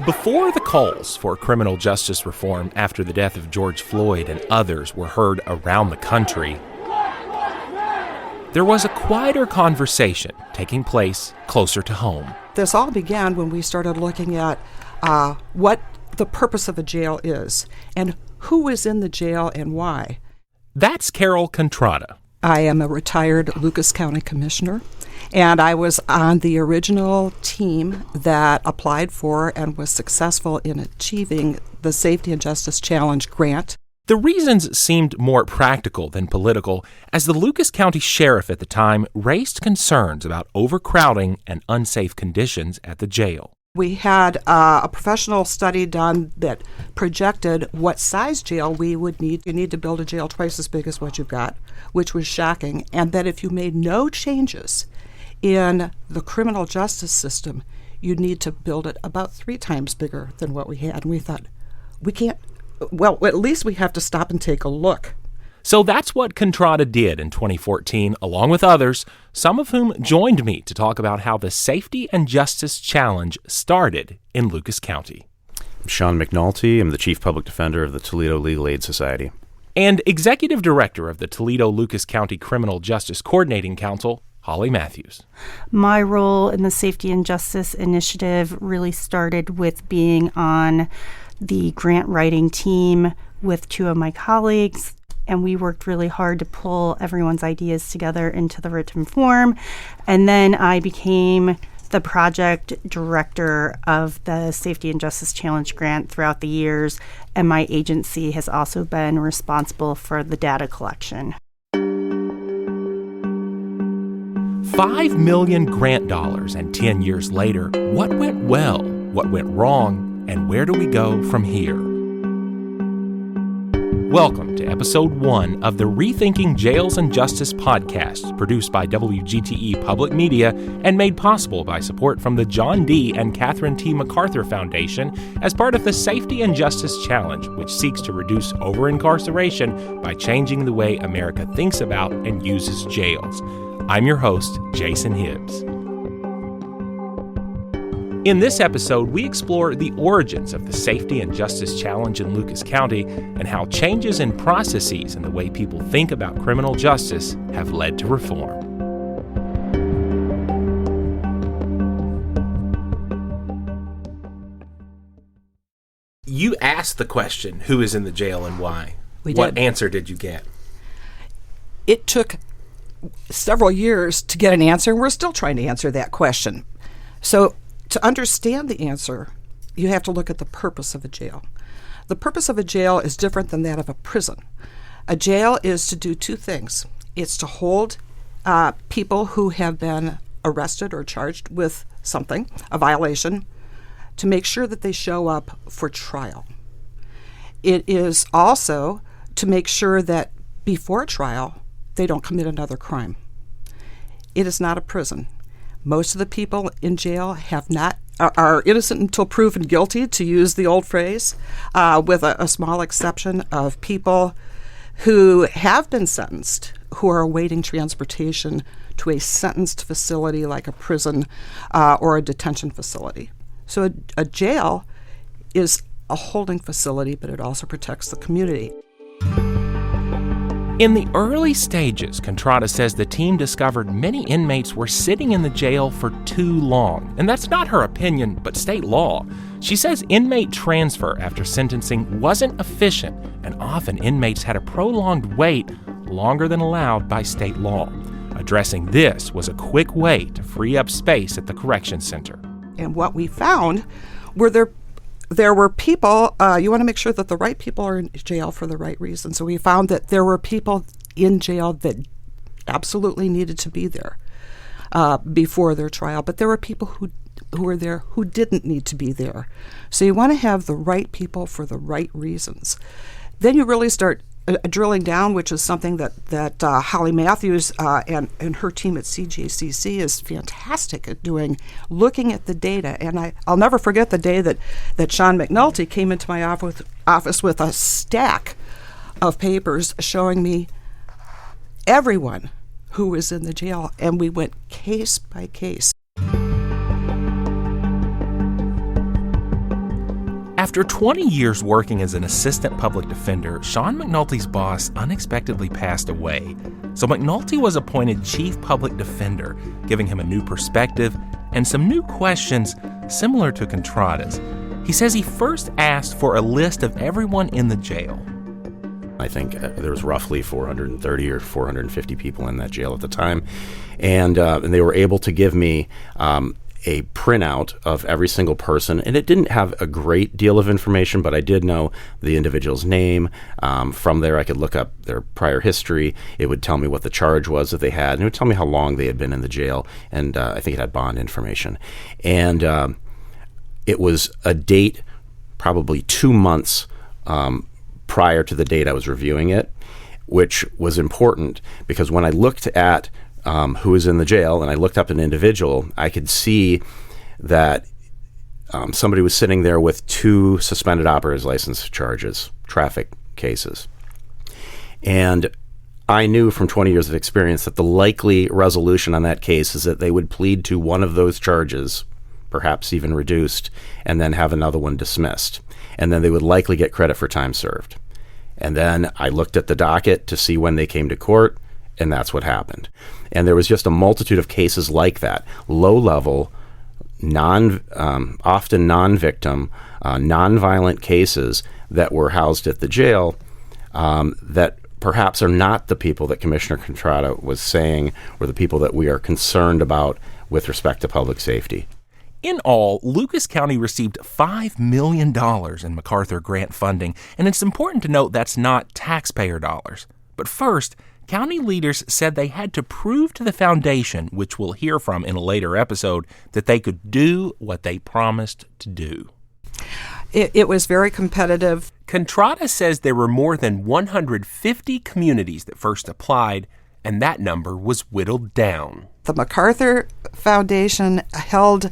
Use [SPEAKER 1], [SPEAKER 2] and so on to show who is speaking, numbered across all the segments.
[SPEAKER 1] Before the calls for criminal justice reform after the death of George Floyd and others were heard around the country, there was a quieter conversation taking place closer to home.
[SPEAKER 2] This all began when we started looking at what the purpose of a jail is and who is in the jail and why.
[SPEAKER 1] That's Carol Contrada.
[SPEAKER 2] I am a retired Lucas County Commissioner, and I was on the original team that applied for and was successful in achieving the Safety and Justice Challenge grant.
[SPEAKER 1] The reasons seemed more practical than political, as the Lucas County Sheriff at the time raised concerns about overcrowding and unsafe conditions at the jail.
[SPEAKER 2] We had a professional study done that projected what size jail we would need. You need to build a jail twice as big as what you've got, which was shocking, and that if you made no changes in the criminal justice system, you need to build it about 3 times bigger than what we had. And we thought, we can't, well, at least we have to stop and take a look.
[SPEAKER 1] So that's what Contrada did in 2014, along with others, some of whom joined me to talk about how the Safety and Justice Challenge started in Lucas County.
[SPEAKER 3] I'm Sean McNulty. I'm the Chief Public Defender of the Toledo Legal Aid Society.
[SPEAKER 1] And Executive Director of the Toledo-Lucas County Criminal Justice Coordinating Council, Holly Matthews.
[SPEAKER 4] My role in the Safety and Justice Initiative really started with being on the grant writing team with 2 of my colleagues, and we worked really hard to pull everyone's ideas together into the written form. And then I became the project director of the Safety and Justice Challenge grant throughout the years, and my agency has also been responsible for the data collection.
[SPEAKER 1] $5 million grant dollars, and 10 years later, what went well, what went wrong, and where do we go from here? Welcome to Episode 1 of the Rethinking Jails and Justice podcast, produced by WGTE Public Media and made possible by support from the John D. and Catherine T. MacArthur Foundation as part of the Safety and Justice Challenge, which seeks to reduce over-incarceration by changing the way America thinks about and uses jails. I'm your host, Jason Hibbs. In this episode, we explore the origins of the Safety and Justice Challenge in Lucas County and how changes in processes and the way people think about criminal justice have led to reform. You asked the question, who is in the jail and why?
[SPEAKER 2] We did.
[SPEAKER 1] What answer did you get?
[SPEAKER 2] It took several years to get an answer, and we're still trying to answer that question. So to understand the answer, you have to look at the purpose of a jail. The purpose of a jail is different than that of a prison. A jail is to do 2 things. It's to hold people who have been arrested or charged with something, a violation, to make sure that they show up for trial. It is also to make sure that before trial, they don't commit another crime. It is not a prison. Most of the people in jail are innocent until proven guilty, to use the old phrase, with a small exception of people who have been sentenced, who are awaiting transportation to a sentenced facility like a prison or a detention facility. So a jail is a holding facility, but it also protects the community.
[SPEAKER 1] In the early stages, Contrada says the team discovered many inmates were sitting in the jail for too long. And that's not her opinion, but state law. She says inmate transfer after sentencing wasn't efficient, and often inmates had a prolonged wait longer than allowed by state law. Addressing this was a quick way to free up space at the correction center.
[SPEAKER 2] And what we found were there were people, you want to make sure that the right people are in jail for the right reason. So we found that there were people in jail that absolutely needed to be there before their trial. But there were people who were there who didn't need to be there. So you want to have the right people for the right reasons. Then you really start drilling down, which is something that Holly Matthews and her team at CJCC is fantastic at doing, looking at the data. And I'll never forget the day that Sean McNulty came into my office with a stack of papers showing me everyone who was in the jail, and we went case by case.
[SPEAKER 1] After 20 years working as an assistant public defender, Sean McNulty's boss unexpectedly passed away. So McNulty was appointed chief public defender, giving him a new perspective and some new questions similar to Contrada's. He says he first asked for a list of everyone in the jail.
[SPEAKER 3] I think there was roughly 430 or 450 people in that jail at the time, and they were able to give me a printout of every single person, and it didn't have a great deal of information, but I did know the individual's name. From there, I could look up their prior history. It would tell me what the charge was that they had, and it would tell me how long they had been in the jail, and I think it had bond information. And it was a date probably 2 months prior to the date I was reviewing it, which was important because when I looked at who was in the jail and I looked up an individual, I could see that somebody was sitting there with 2 suspended operator's license charges, traffic cases. And I knew from 20 years of experience that the likely resolution on that case is that they would plead to one of those charges, perhaps even reduced, and then have another one dismissed. And then they would likely get credit for time served. And then I looked at the docket to see when they came to court, and that's what happened. And there was just a multitude of cases like that, low-level, often non-victim, non-violent cases that were housed at the jail that perhaps are not the people that Commissioner Contrada was saying were the people that we are concerned about with respect to public safety.
[SPEAKER 1] In all, Lucas County received $5 million in MacArthur Grant funding, and it's important to note that's not taxpayer dollars. But first, county leaders said they had to prove to the foundation, which we'll hear from in a later episode, that they could do what they promised to do.
[SPEAKER 2] It was very competitive.
[SPEAKER 1] Contrada says there were more than 150 communities that first applied, and that number was whittled down.
[SPEAKER 2] The MacArthur Foundation held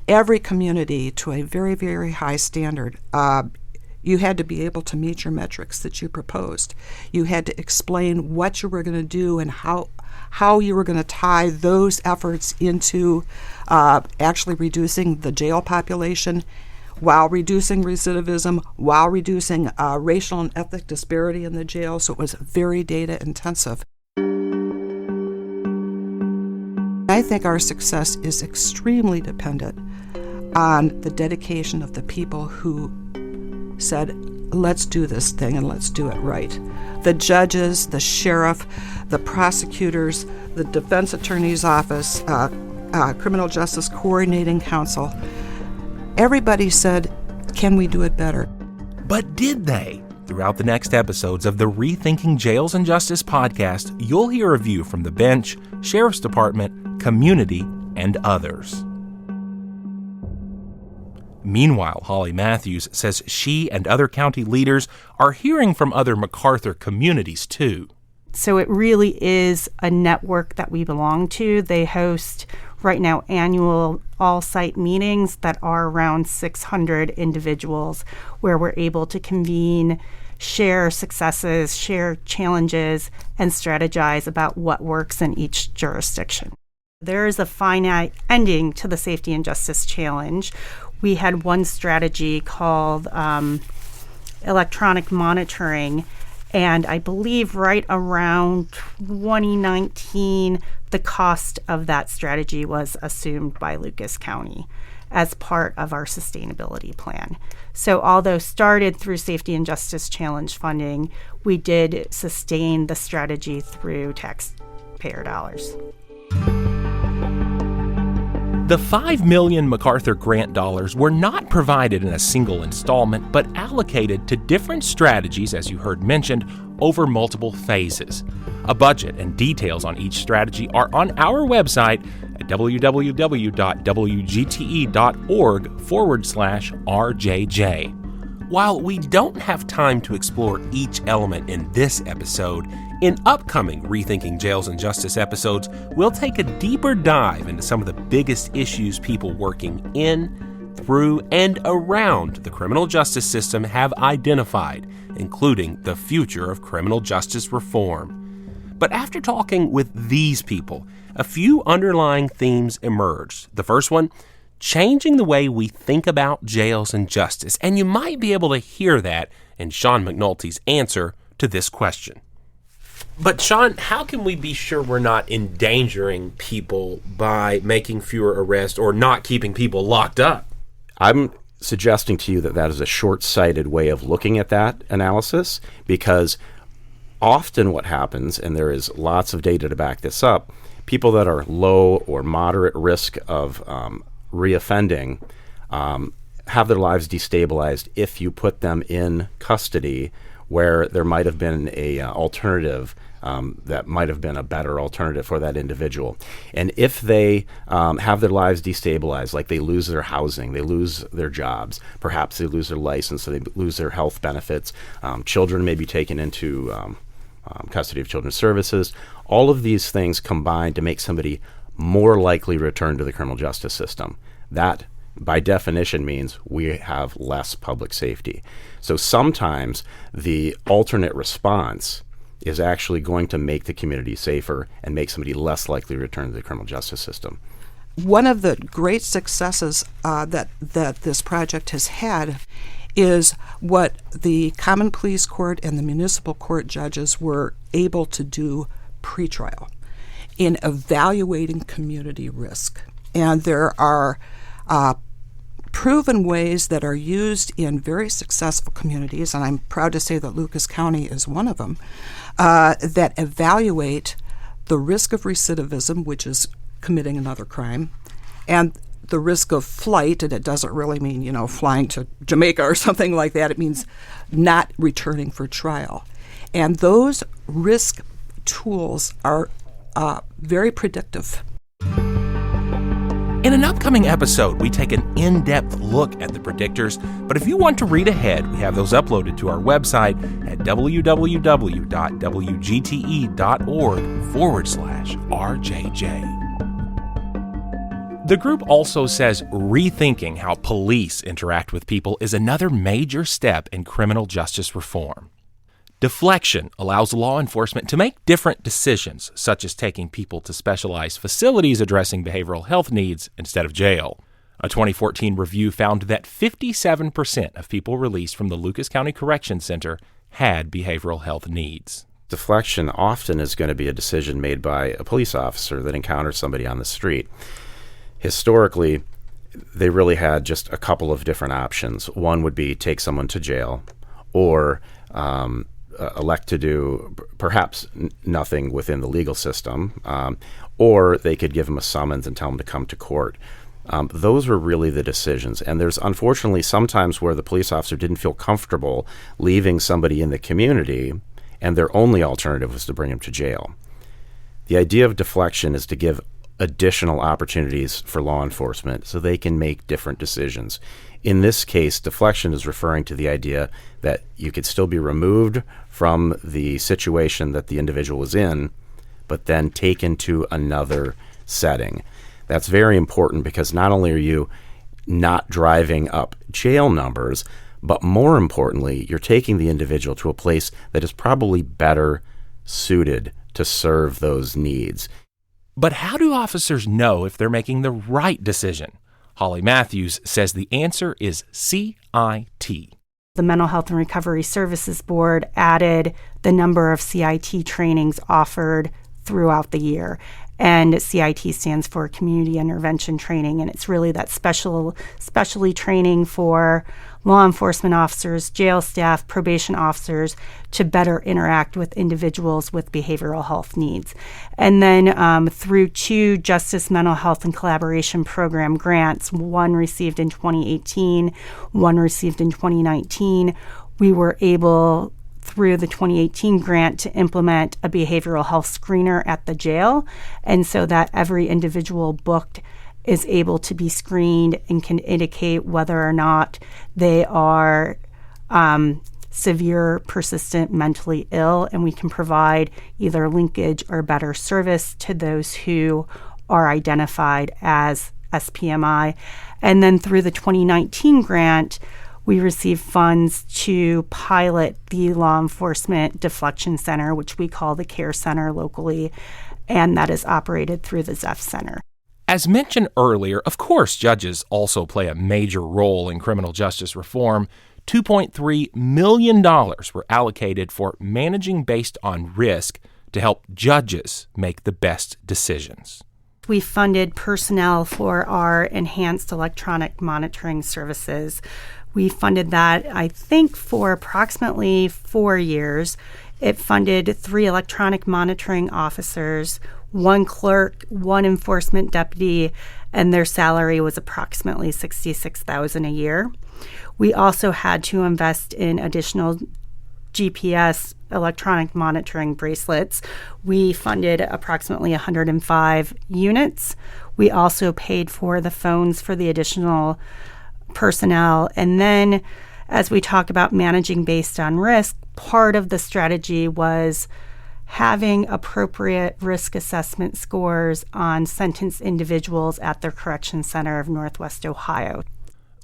[SPEAKER 2] every community to a very, very high standard. You had to be able to meet your metrics that you proposed. You had to explain what you were going to do and how you were going to tie those efforts into actually reducing the jail population while reducing recidivism, while reducing racial and ethnic disparity in the jail. So it was very data intensive. I think our success is extremely dependent on the dedication of the people who said, let's do this thing and let's do it right. The judges, the sheriff, the prosecutors, the defense attorney's office, criminal justice coordinating council, everybody said, can we do it better?
[SPEAKER 1] But did they? Throughout the next episodes of the Rethinking Jails and Justice podcast, you'll hear a view from the bench, sheriff's department, community, and others. Meanwhile, Holly Matthews says she and other county leaders are hearing from other MacArthur communities, too.
[SPEAKER 4] So it really is a network that we belong to. They host right now annual all-site meetings that are around 600 individuals where we're able to convene, share successes, share challenges, and strategize about what works in each jurisdiction. There is a finite ending to the Safety and Justice Challenge. We had one strategy called electronic monitoring, and I believe right around 2019, the cost of that strategy was assumed by Lucas County as part of our sustainability plan. So although started through Safety and Justice Challenge funding, we did sustain the strategy through taxpayer dollars.
[SPEAKER 1] The $5 million MacArthur Grant dollars were not provided in a single installment, but allocated to different strategies, as you heard mentioned, over multiple phases. A budget and details on each strategy are on our website at www.wgte.org/RJJ. While we don't have time to explore each element in this episode, in upcoming Rethinking Jails and Justice episodes, we'll take a deeper dive into some of the biggest issues people working in, through, and around the criminal justice system have identified, including the future of criminal justice reform. But after talking with these people, a few underlying themes emerged. The first one, changing the way we think about jails and justice. And you might be able to hear that in Sean McNulty's answer to this question. But Sean, how can we be sure we're not endangering people by making fewer arrests or not keeping people locked up?
[SPEAKER 3] I'm suggesting to you that that is a short-sighted way of looking at that analysis, because often what happens, and there is lots of data to back this up, people that are low or moderate risk of reoffending have their lives destabilized if you put them in custody where there might have been a alternative that might have been a better alternative for that individual. And if they have their lives destabilized, like they lose their housing, they lose their jobs, perhaps they lose their license, so they lose their health benefits, children may be taken into custody of children's services, all of these things combine to make somebody more likely to return to the criminal justice system. That, by definition, means we have less public safety. So sometimes the alternate response is actually going to make the community safer and make somebody less likely to return to the criminal justice system.
[SPEAKER 2] One of the great successes that this project has had is what the Common Pleas Court and the Municipal Court judges were able to do pretrial in evaluating community risk. And there are proven ways that are used in very successful communities, and I'm proud to say that Lucas County is one of them, that evaluate the risk of recidivism, which is committing another crime, and the risk of flight, and it doesn't really mean, flying to Jamaica or something like that. It means not returning for trial. And those risk tools are very predictive.
[SPEAKER 1] In an upcoming episode, we take an in-depth look at the predictors, but if you want to read ahead, we have those uploaded to our website at www.wgte.org/RJJ. The group also says rethinking how police interact with people is another major step in criminal justice reform. Deflection allows law enforcement to make different decisions, such as taking people to specialized facilities addressing behavioral health needs instead of jail. A 2014 review found that 57% of people released from the Lucas County Correction Center had behavioral health needs.
[SPEAKER 3] Deflection often is going to be a decision made by a police officer that encounters somebody on the street. Historically, they really had just a couple of different options. One would be take someone to jail, or elect to do perhaps nothing within the legal system, or they could give them a summons and tell them to come to court. Those were really the decisions. And there's unfortunately sometimes where the police officer didn't feel comfortable leaving somebody in the community, and their only alternative was to bring him to jail. The idea of deflection is to give additional opportunities for law enforcement so they can make different decisions. In this case, deflection is referring to the idea that you could still be removed from the situation that the individual was in, but then taken to another setting. That's very important because not only are you not driving up jail numbers, but more importantly, you're taking the individual to a place that is probably better suited to serve those needs.
[SPEAKER 1] But how do officers know if they're making the right decision? Holly Matthews says the answer is CIT.
[SPEAKER 4] The Mental Health and Recovery Services Board added the number of CIT trainings offered throughout the year. And CIT stands for Community Intervention Training, and it's really that specially training for law enforcement officers, jail staff, probation officers to better interact with individuals with behavioral health needs. And then through 2 Justice Mental Health and Collaboration Program grants, one received in 2018, one received in 2019, we were able, through the 2018 grant, to implement a behavioral health screener at the jail, and so that every individual booked is able to be screened and can indicate whether or not they are severe, persistent, mentally ill, and we can provide either linkage or better service to those who are identified as SPMI. And then through the 2019 grant, we received funds to pilot the Law Enforcement Deflection Center, which we call the CARE Center locally, and that is operated through the ZEF Center.
[SPEAKER 1] As mentioned earlier, of course, judges also play a major role in criminal justice reform. $2.3 million were allocated for managing based on risk to help judges make the best decisions.
[SPEAKER 4] We funded personnel for our enhanced electronic monitoring services. We funded that, I think, for approximately 4 years. It funded 3 electronic monitoring officers, 1 clerk, 1 enforcement deputy, and their salary was approximately $66,000 a year. We also had to invest in additional GPS electronic monitoring bracelets. We funded approximately 105 units. We also paid for the phones for the additional personnel. And then, as we talk about managing based on risk, part of the strategy was having appropriate risk assessment scores on sentenced individuals at their correction center of Northwest Ohio.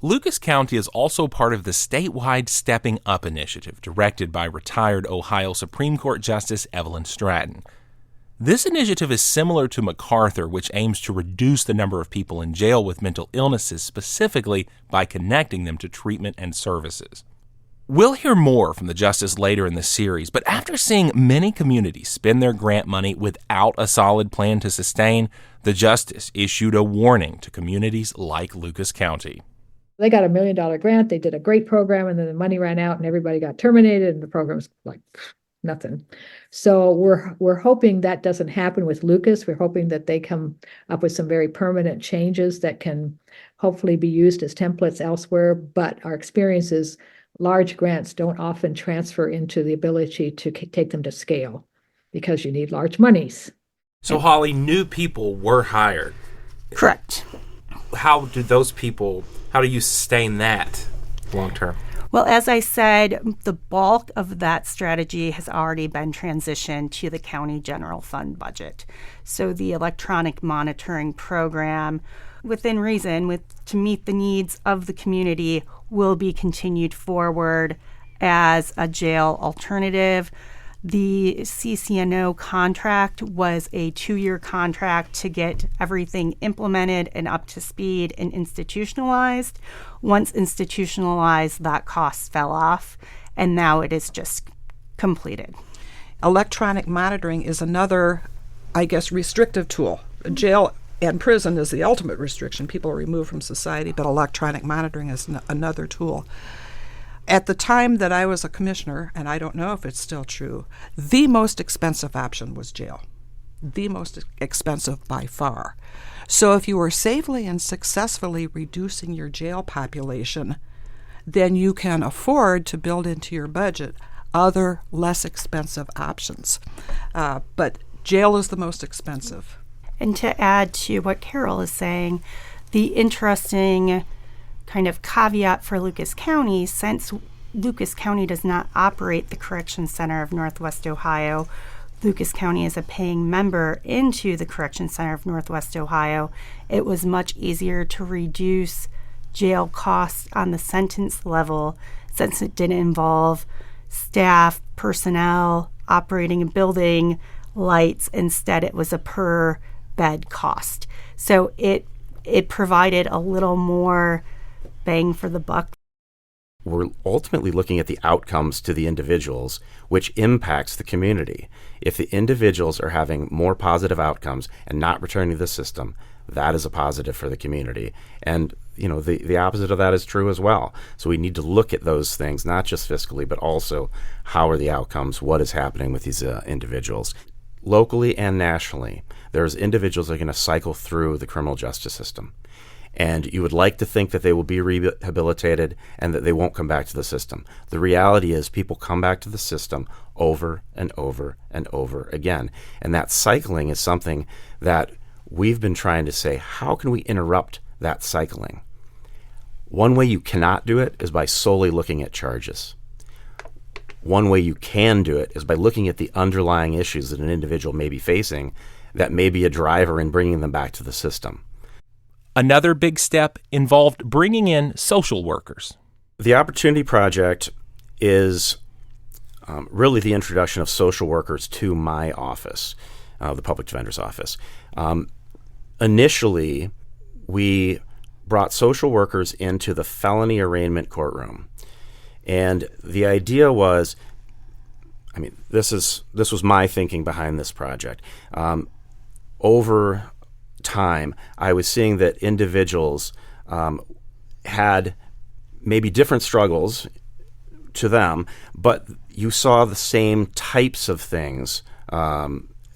[SPEAKER 1] Lucas County is also part of the statewide Stepping Up initiative directed by retired Ohio Supreme Court Justice Evelyn Stratton. This initiative is similar to MacArthur, which aims to reduce the number of people in jail with mental illnesses specifically by connecting them to treatment and services. We'll hear more from the justice later in the series, but after seeing many communities spend their grant money without a solid plan to sustain, the justice issued a warning to communities like Lucas County.
[SPEAKER 5] They got $1 million grant. They did a great program, and then the money ran out and everybody got terminated and the program's like nothing. So we're hoping that doesn't happen with Lucas. We're hoping that they come up with some very permanent changes that can hopefully be used as templates elsewhere. But our experience is large grants don't often transfer into the ability to take them to scale because you need large monies.
[SPEAKER 1] So, Holly, new people were hired.
[SPEAKER 4] Correct.
[SPEAKER 1] How do you sustain that long term?
[SPEAKER 4] Well, as I said, the bulk of that strategy has already been transitioned to the county general fund budget. So the electronic monitoring program, within reason, to meet the needs of the community, will be continued forward as a jail alternative. The CCNO contract was a 2-year contract to get everything implemented and up to speed and institutionalized. Once institutionalized, that cost fell off, and now it is just completed.
[SPEAKER 2] Electronic monitoring is another, restrictive tool. Jail and prison is the ultimate restriction. People are removed from society, but electronic monitoring is another tool. At the time that I was a commissioner, and I don't know if it's still true, the most expensive option was jail. The most expensive by far. So if you were safely and successfully reducing your jail population, then you can afford to build into your budget other less expensive options. But jail is the most expensive.
[SPEAKER 4] And to add to what Carol is saying, the interesting kind of caveat for Lucas County, since Lucas County does not operate the Correction Center of Northwest Ohio, Lucas County is a paying member into the Correction Center of Northwest Ohio, it was much easier to reduce jail costs on the sentence level since it didn't involve staff, personnel, operating a building, lights. Instead, it was a per bed cost. So it provided a little more bang for the buck.
[SPEAKER 3] We're ultimately looking at the outcomes to the individuals, which impacts the community. If the individuals are having more positive outcomes and not returning to the system, that is a positive for the community. And, the opposite of that is true as well. So we need to look at those things, not just fiscally, but also how are the outcomes, what is happening with these individuals. Locally and nationally, there's individuals that are going to cycle through the criminal justice system. And you would like to think that they will be rehabilitated and that they won't come back to the system. The reality is people come back to the system over and over and over again. And that cycling is something that we've been trying to say, how can we interrupt that cycling? One way you cannot do it is by solely looking at charges. One way you can do it is by looking at the underlying issues that an individual may be facing that may be a driver in bringing them back to the system.
[SPEAKER 1] Another big step involved bringing in social workers.
[SPEAKER 3] The Opportunity Project is really the introduction of social workers to my office, the public defender's office. initially, we brought social workers into the felony arraignment courtroom. And the idea was, this was my thinking behind this project. Over time, I was seeing that individuals had maybe different struggles to them, but you saw the same types of things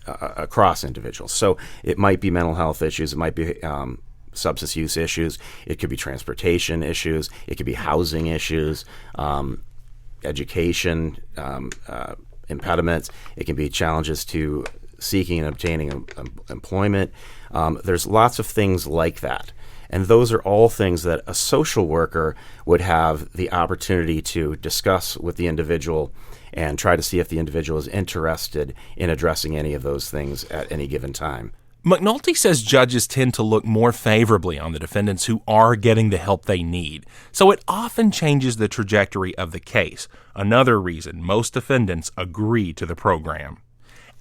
[SPEAKER 3] across individuals. So it might be mental health issues, it might be substance use issues, it could be transportation issues, it could be housing issues, education impediments, it can be challenges to seeking and obtaining employment. There's lots of things like that. And those are all things that a social worker would have the opportunity to discuss with the individual and try to see if the individual is interested in addressing any of those things at any given time.
[SPEAKER 1] McNulty says judges tend to look more favorably on the defendants who are getting the help they need, so it often changes the trajectory of the case, another reason most defendants agree to the program.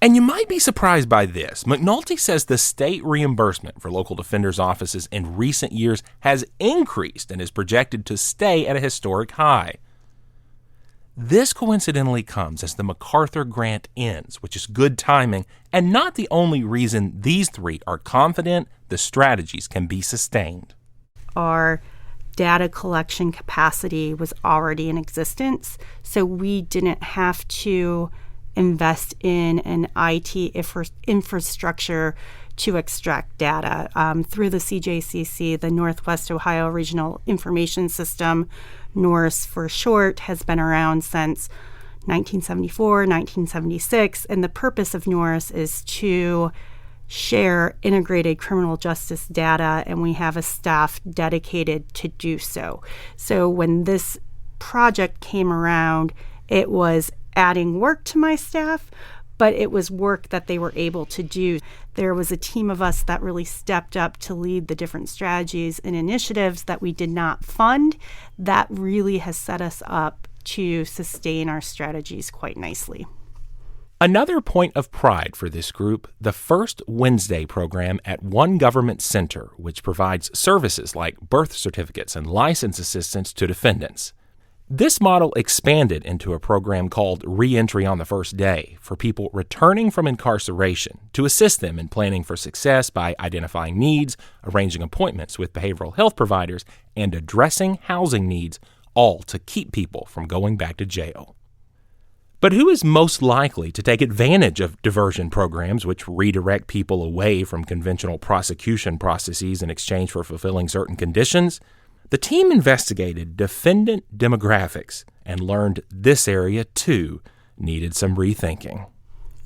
[SPEAKER 1] And you might be surprised by this. McNulty says the state reimbursement for local defenders' offices in recent years has increased and is projected to stay at a historic high. This coincidentally comes as the MacArthur Grant ends, which is good timing and not the only reason these three are confident the strategies can be sustained.
[SPEAKER 4] Our data collection capacity was already in existence, so we didn't have to invest in an IT infrastructure to extract data. Through the CJCC, the Northwest Ohio Regional Information System, NORS for short, has been around since 1974, 1976, and the purpose of NORS is to share integrated criminal justice data, and we have a staff dedicated to do so. So when this project came around, it was adding work to my staff, but it was work that they were able to do. There was a team of us that really stepped up to lead the different strategies and initiatives that we did not fund. That really has set us up to sustain our strategies quite nicely.
[SPEAKER 1] Another point of pride for this group, the First Wednesday program at One Government Center, which provides services like birth certificates and license assistance to defendants. This model expanded into a program called Reentry on the First Day for people returning from incarceration to assist them in planning for success by identifying needs, arranging appointments with behavioral health providers, and addressing housing needs, all to keep people from going back to jail. But who is most likely to take advantage of diversion programs which redirect people away from conventional prosecution processes in exchange for fulfilling certain conditions? The team investigated defendant demographics and learned this area, too, needed some rethinking.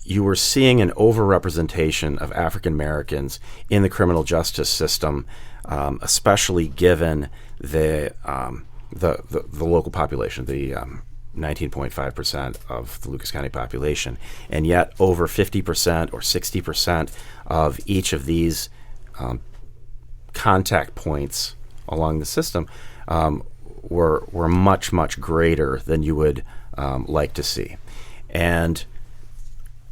[SPEAKER 3] You were seeing an overrepresentation of African Americans in the criminal justice system, especially given the local population, the 19.5% of the Lucas County population. And yet over 50% or 60% of each of these contact points along the system were much, much greater than you would like to see. And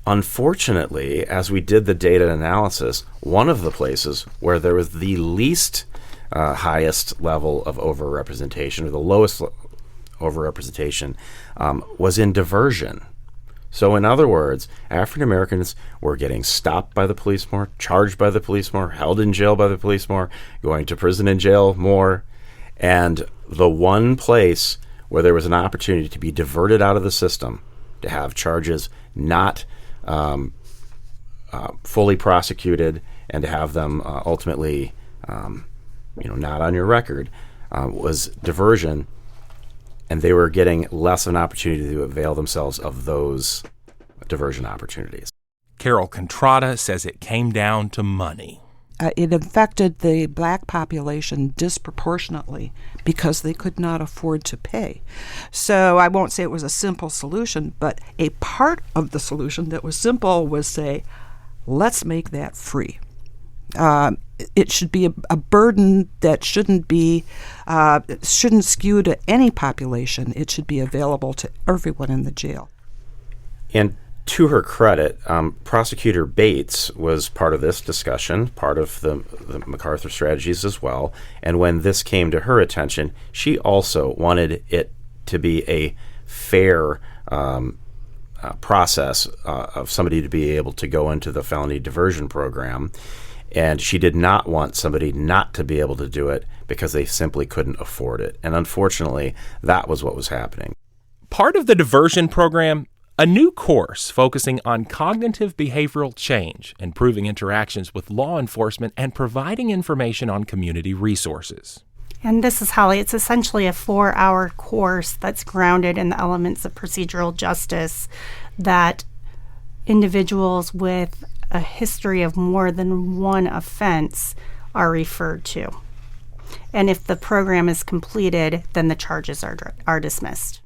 [SPEAKER 3] unfortunately, as we did the data analysis, one of the places where there was the least highest level of overrepresentation, or the lowest overrepresentation, was in diversion. So in other words, African Americans were getting stopped by the police more, charged by the police more, held in jail by the police more, going to prison and jail more. And the one place where there was an opportunity to be diverted out of the system, to have charges not fully prosecuted and to have them ultimately not on your record, was diversion. And they were getting less of an opportunity to avail themselves of those diversion opportunities.
[SPEAKER 1] Carol Contrada says it came down to money.
[SPEAKER 2] It affected the black population disproportionately because they could not afford to pay. So I won't say it was a simple solution, but a part of the solution that was simple was say, let's make that free. It should be a burden that shouldn't skew to any population. It should be available to everyone in the jail.
[SPEAKER 3] And To her credit, Prosecutor Bates was part of this discussion, part of the MacArthur strategies as well. And when this came to her attention, she also wanted it to be a fair process of somebody to be able to go into the felony diversion program. And she did not want somebody not to be able to do it because they simply couldn't afford it. And unfortunately, that was what was happening.
[SPEAKER 1] Part of the diversion program, a new course focusing on cognitive behavioral change, improving interactions with law enforcement, and providing information on community resources.
[SPEAKER 4] And this is Holly. It's essentially a 4-hour course that's grounded in the elements of procedural justice that individuals with a history of more than one offense are referred to. And if the program is completed, then the charges are dismissed.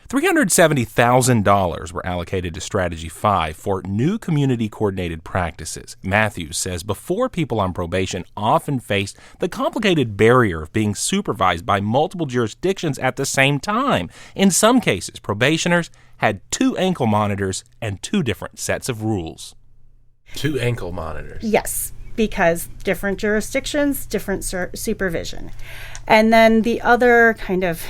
[SPEAKER 1] $370,000 were allocated to Strategy 5 for new community-coordinated practices. Matthews says before people on probation often faced the complicated barrier of being supervised by multiple jurisdictions at the same time. In some cases, probationers had 2 ankle monitors and 2 different sets of rules. 2 ankle monitors.
[SPEAKER 4] Yes, because different jurisdictions, different supervision. And then the other kind of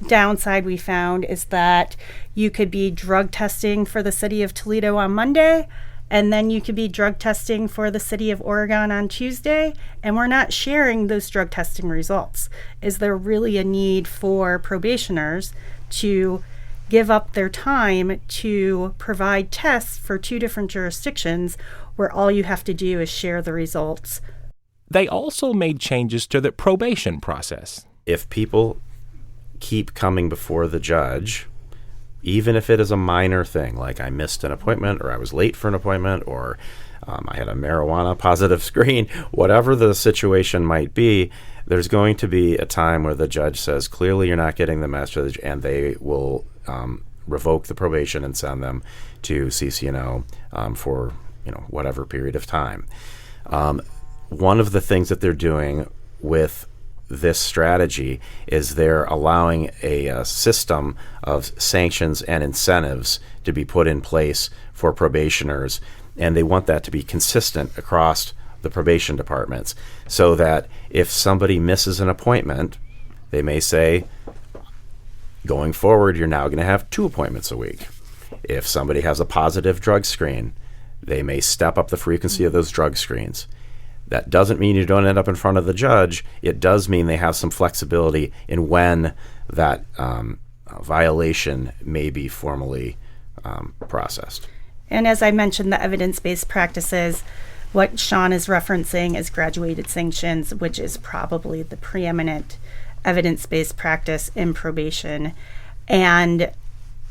[SPEAKER 4] downside we found is that you could be drug testing for the city of Toledo on Monday, and then you could be drug testing for the city of Oregon on Tuesday, and we're not sharing those drug testing results. Is there really a need for probationers to give up their time to provide tests for 2 different jurisdictions where all you have to do is share the results?
[SPEAKER 1] They also made changes to the probation process.
[SPEAKER 3] If people keep coming before the judge, even if it is a minor thing, like I missed an appointment or I was late for an appointment or I had a marijuana positive screen, whatever the situation might be, there's going to be a time where the judge says, clearly you're not getting the message, and they will revoke the probation and send them to CCNO for whatever period of time. One of the things that they're doing with this strategy is they're allowing a system of sanctions and incentives to be put in place for probationers, and they want that to be consistent across the probation departments, so that if somebody misses an appointment, they may say, going forward, you're now going to have 2 appointments a week. If somebody has a positive drug screen, they may step up the frequency of those drug screens. That doesn't mean you don't end up in front of the judge. It does mean they have some flexibility in when that violation may be formally processed.
[SPEAKER 4] And as I mentioned, the evidence-based practices, what Sean is referencing is graduated sanctions, which is probably the preeminent evidence-based practice in probation. And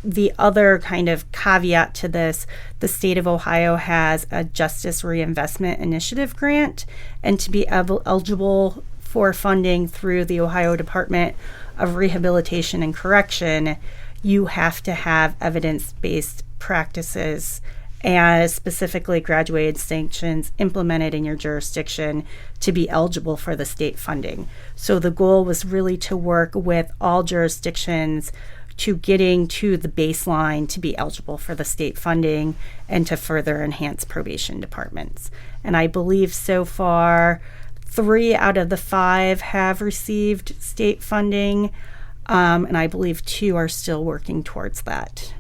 [SPEAKER 4] the other kind of caveat to this, the state of Ohio has a Justice Reinvestment Initiative grant, and to be eligible for funding through the Ohio Department of Rehabilitation and Correction, you have to have evidence-based practices and specifically graduated sanctions implemented in your jurisdiction to be eligible for the state funding. So the goal was really to work with all jurisdictions to getting to the baseline to be eligible for the state funding and to further enhance probation departments. And I believe so far 3 out of the 5 have received state funding, and I believe 2 are still working towards that.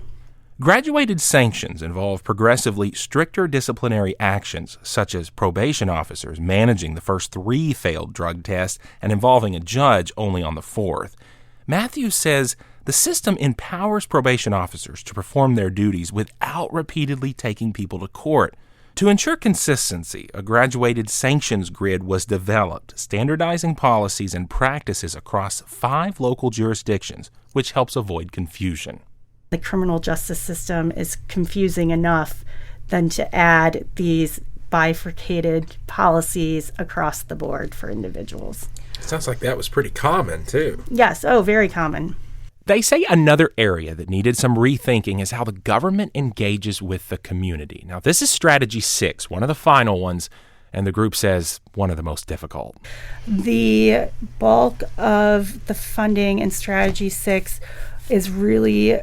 [SPEAKER 1] Graduated sanctions involve progressively stricter disciplinary actions, such as probation officers managing the first 3 failed drug tests and involving a judge only on the 4th. Matthews says the system empowers probation officers to perform their duties without repeatedly taking people to court. To ensure consistency, a graduated sanctions grid was developed, standardizing policies and practices across 5 local jurisdictions, which helps avoid confusion.
[SPEAKER 4] The criminal justice system is confusing enough than to add these bifurcated policies across the board for individuals.
[SPEAKER 6] Sounds like that was pretty common, too.
[SPEAKER 4] Yes, very common.
[SPEAKER 1] They say another area that needed some rethinking is how the government engages with the community. Now, this is Strategy 6, one of the final ones, and the group says one of the most difficult.
[SPEAKER 4] The bulk of the funding in Strategy 6 is really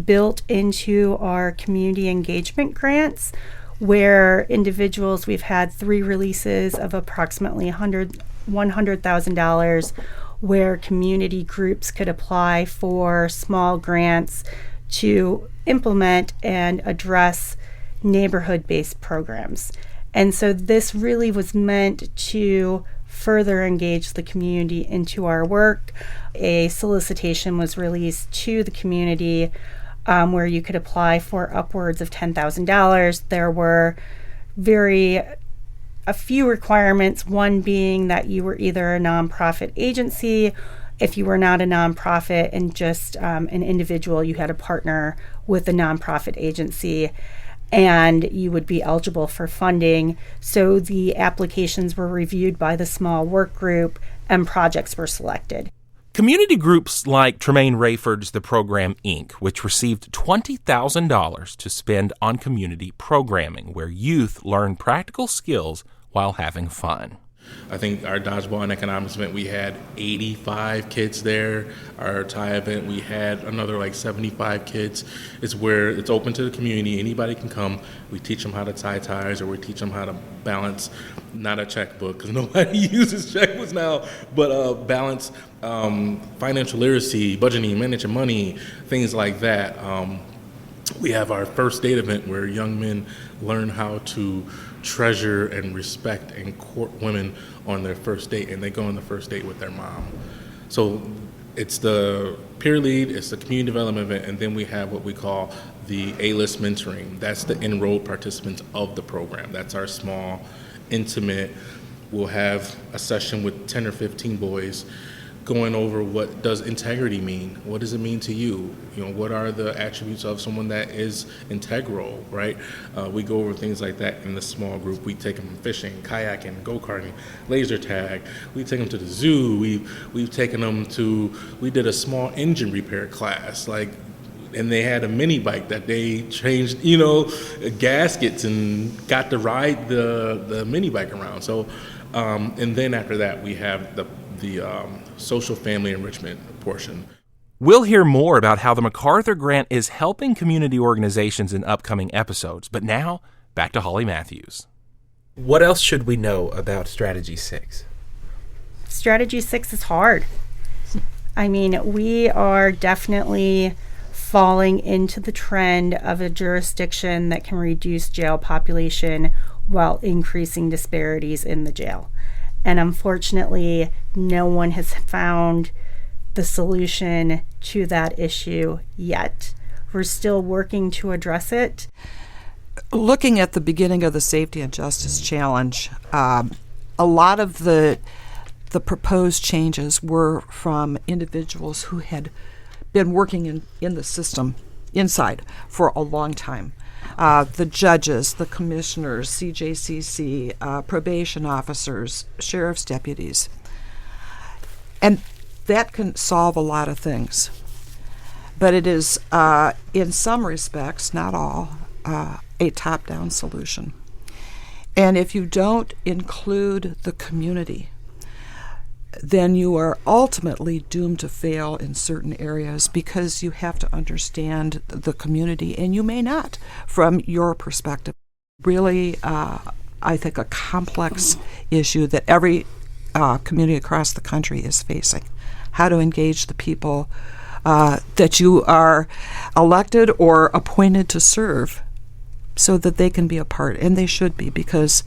[SPEAKER 4] built into our community engagement grants, where individuals, we've had 3 releases of approximately $100,000, where community groups could apply for small grants to implement and address neighborhood-based programs. And so this really was meant to further engage the community into our work. A solicitation was released to the community where you could apply for upwards of $10,000. There were a few requirements, one being that you were either a nonprofit agency. If you were not a nonprofit and just an individual, you had to partner with a nonprofit agency, and you would be eligible for funding. So the applications were reviewed by the small work group and projects were selected.
[SPEAKER 1] Community groups like Tramain Rayford's The Program Inc., which received $20,000 to spend on community programming, where youth learn practical skills while having fun.
[SPEAKER 7] I think our dodgeball and economics event, we had 85 kids there. Our tie event, we had another 75 kids. It's where it's open to the community. Anybody can come. We teach them how to tie ties, or we teach them how to balance, not a checkbook, because nobody uses checkbooks now, but balance financial literacy, budgeting, managing money, things like that. We have our first date event where young men learn how to treasure and respect and court women on their first date, and they go on the first date with their mom. So it's the peer lead, it's the community development event, and then we have what we call the A-list mentoring. That's the enrolled participants of the program. That's our small, intimate, we'll have a session with 10 or 15 boys going over what does integrity mean? What does it mean to you? What are the attributes of someone that is integral, right? We go over things like that in the small group. We take them fishing, kayaking, go-karting, laser tag. We take them to the zoo. We've taken them to, we did a small engine repair class, and they had a mini bike that they changed, gaskets, and got to ride the mini bike around. So, and then after that, we have the social family enrichment portion.
[SPEAKER 1] We'll hear more about how the MacArthur Grant is helping community organizations in upcoming episodes. But now, back to Holly Matthews.
[SPEAKER 6] What else should we know about Strategy 6?
[SPEAKER 4] Strategy 6 is hard. I mean, we are definitely falling into the trend of a jurisdiction that can reduce jail population while increasing disparities in the jail. And unfortunately, no one has found the solution to that issue yet. We're still working to address it.
[SPEAKER 2] Looking at the beginning of the Safety and Justice Challenge, a lot of the proposed changes were from individuals who had been working in the system inside for a long time. The judges, the commissioners, CJCC, probation officers, sheriff's deputies. And that can solve a lot of things. But it is, in some respects, not all, a top-down solution. And if you don't include the community, then you are ultimately doomed to fail in certain areas, because you have to understand the community, and you may not from your perspective. Really, I think a complex issue that every community across the country is facing. How to engage the people that you are elected or appointed to serve so that they can be a part, and they should be, because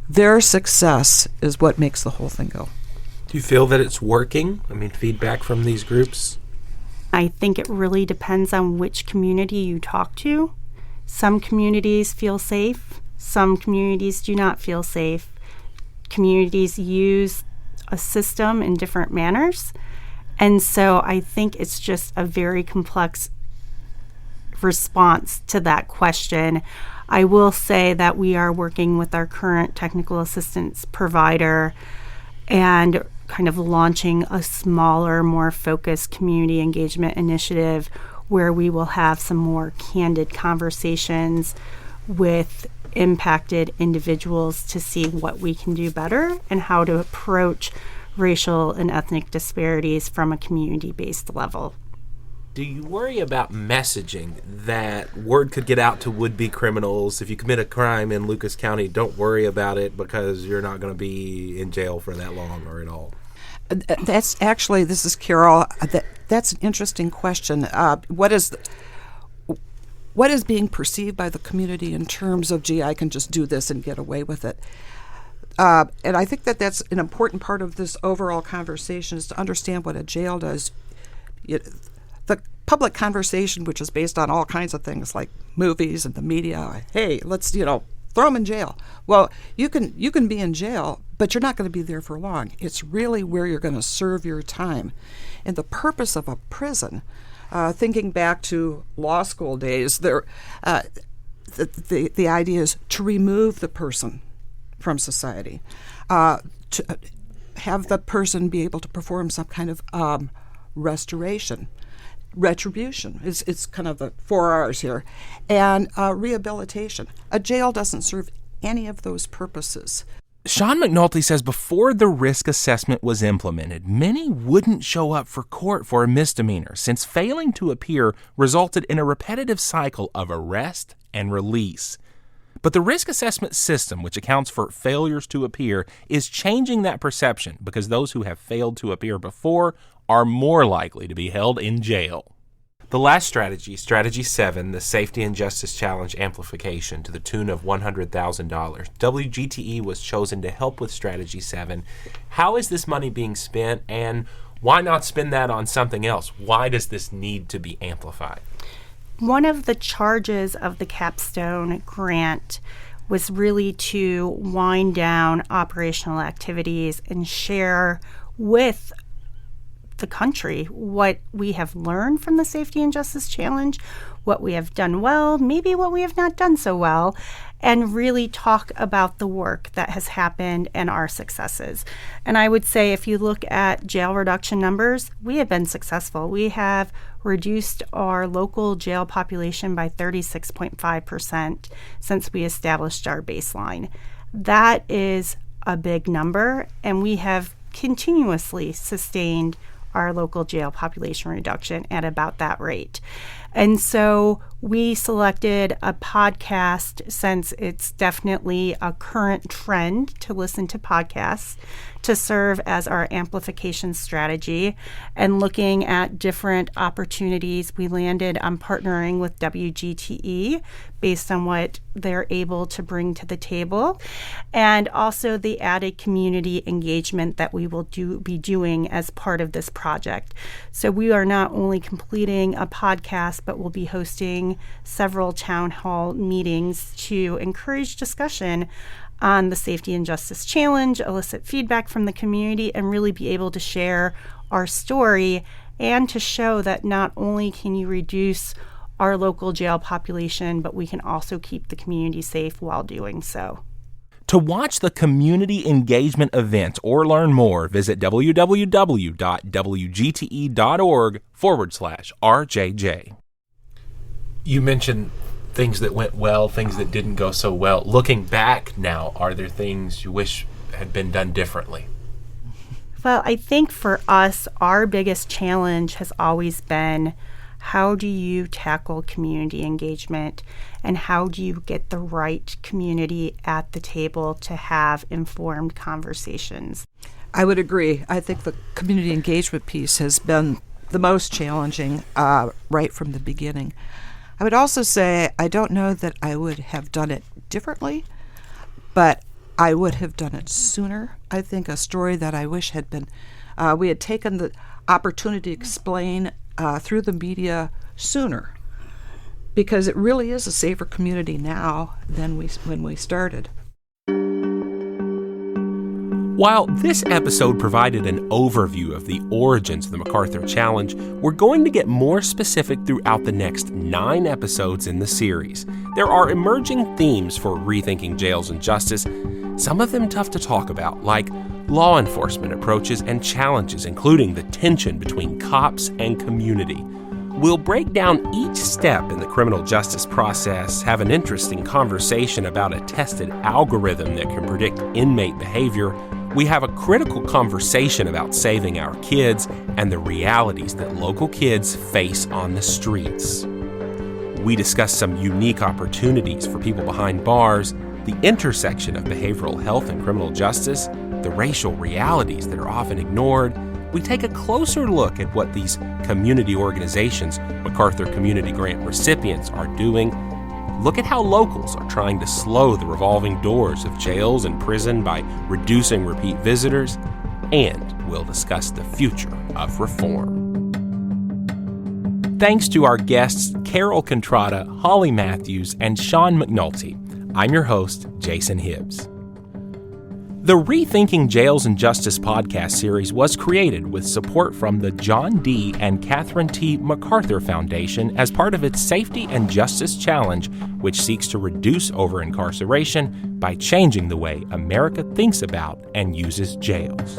[SPEAKER 2] their success is what makes the whole thing go.
[SPEAKER 6] Do you feel that it's working? I mean, feedback from these groups?
[SPEAKER 4] I think it really depends on which community you talk to. Some communities feel safe. Some communities do not feel safe. Communities use a system in different manners. And so I think it's just a very complex response to that question. I will say that we are working with our current technical assistance provider and kind of launching a smaller, more focused community engagement initiative where we will have some more candid conversations with impacted individuals to see what we can do better and how to approach racial and ethnic disparities from a community-based level.
[SPEAKER 6] Do you worry about messaging, that word could get out to would-be criminals? If you commit a crime in Lucas County, don't worry about it because you're not going to be in jail for that long or at all.
[SPEAKER 2] That's actually, this is Carol, that's an interesting question. What is being perceived by the community in terms of, gee, I can just do this and get away with it? And I think that that's an important part of this overall conversation, is to understand what a jail does. The public conversation, which is based on all kinds of things like movies and the media, hey, let's, throw them in jail. Well, you can be in jail, but you're not going to be there for long. It's really where you're going to serve your time. And the purpose of a prison, thinking back to law school days, the idea is to remove the person from society, to have the person be able to perform some kind of retribution. It's kind of the 4 R's here, and rehabilitation. A jail doesn't serve any of those purposes.
[SPEAKER 1] Sean McNulty says before the risk assessment was implemented, many wouldn't show up for court for a misdemeanor, since failing to appear resulted in a repetitive cycle of arrest and release. But the risk assessment system, which accounts for failures to appear, is changing that perception, because those who have failed to appear before are more likely to be held in jail. The last strategy, Strategy 7, the Safety and Justice Challenge amplification to the tune of $100,000. WGTE was chosen to help with Strategy 7. How is this money being spent, and why not spend that on something else? Why does this need to be amplified?
[SPEAKER 4] One of the charges of the capstone grant was really to wind down operational activities and share with the country what we have learned from the Safety and Justice Challenge, what we have done well, maybe what we have not done so well, and really talk about the work that has happened and our successes. And I would say if you look at jail reduction numbers, we have been successful. We have reduced our local jail population by 36.5% since we established our baseline. That is a big number, and we have continuously sustained our local jail population reduction at about that rate. And so we selected a podcast, since it's definitely a current trend to listen to podcasts, to serve as our amplification strategy. And looking at different opportunities, we landed on partnering with WGTE based on what they're able to bring to the table, and also the added community engagement that we will be doing as part of this project. So we are not only completing a podcast, but we'll be hosting several town hall meetings to encourage discussion on the Safety and Justice Challenge, elicit feedback from the community, and really be able to share our story, and to show that not only can you reduce our local jail population, but we can also keep the community safe while doing so.
[SPEAKER 1] To watch the community engagement events or learn more, visit www.wgte.org/RJJ.
[SPEAKER 6] You mentioned things that went well, things that didn't go so well. Looking back now, are there things you wish had been done differently?
[SPEAKER 4] Well, I think for us, our biggest challenge has always been, how do you tackle community engagement, and how do you get the right community at the table to have informed conversations?
[SPEAKER 2] I would agree. I think the community engagement piece has been the most challenging right from the beginning. I would also say I don't know that I would have done it differently, but I would have done it sooner. I think a story that I wish had been, we had taken the opportunity to explain through the media sooner, because it really is a safer community now than when we started.
[SPEAKER 1] While this episode provided an overview of the origins of the MacArthur Challenge, we're going to get more specific throughout the next 9 episodes in the series. There are emerging themes for rethinking jails and justice, some of them tough to talk about, like law enforcement approaches and challenges, including the tension between cops and community. We'll break down each step in the criminal justice process, have an interesting conversation about a tested algorithm that can predict inmate behavior, We have a critical conversation about saving our kids and the realities that local kids face on the streets. We discuss some unique opportunities for people behind bars, the intersection of behavioral health and criminal justice, the racial realities that are often ignored. We take a closer look at what these community organizations, MacArthur Community Grant recipients, are doing. Look at how locals are trying to slow the revolving doors of jails and prison by reducing repeat visitors, and we'll discuss the future of reform. Thanks to our guests Carol Contrada, Holly Matthews, and Sean McNulty. I'm your host, Jason Hibbs. The Rethinking Jails and Justice podcast series was created with support from the John D. and Catherine T. MacArthur Foundation as part of its Safety and Justice Challenge, which seeks to reduce over-incarceration by changing the way America thinks about and uses jails.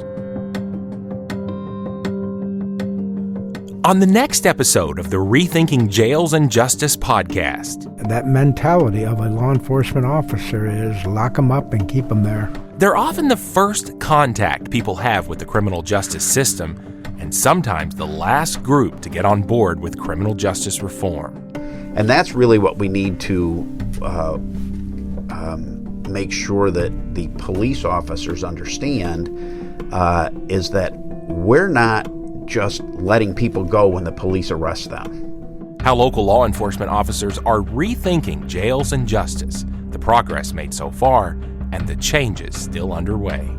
[SPEAKER 1] On the next episode of the Rethinking Jails and Justice podcast.
[SPEAKER 8] That mentality of a law enforcement officer is lock them up and keep them there.
[SPEAKER 1] They're often the first contact people have with the criminal justice system, and sometimes the last group to get on board with criminal justice reform.
[SPEAKER 9] And that's really what we need to make sure that the police officers understand, is that we're not just letting people go when the police arrest them.
[SPEAKER 1] How local law enforcement officers are rethinking jails and justice, the progress made so far, and the changes still underway.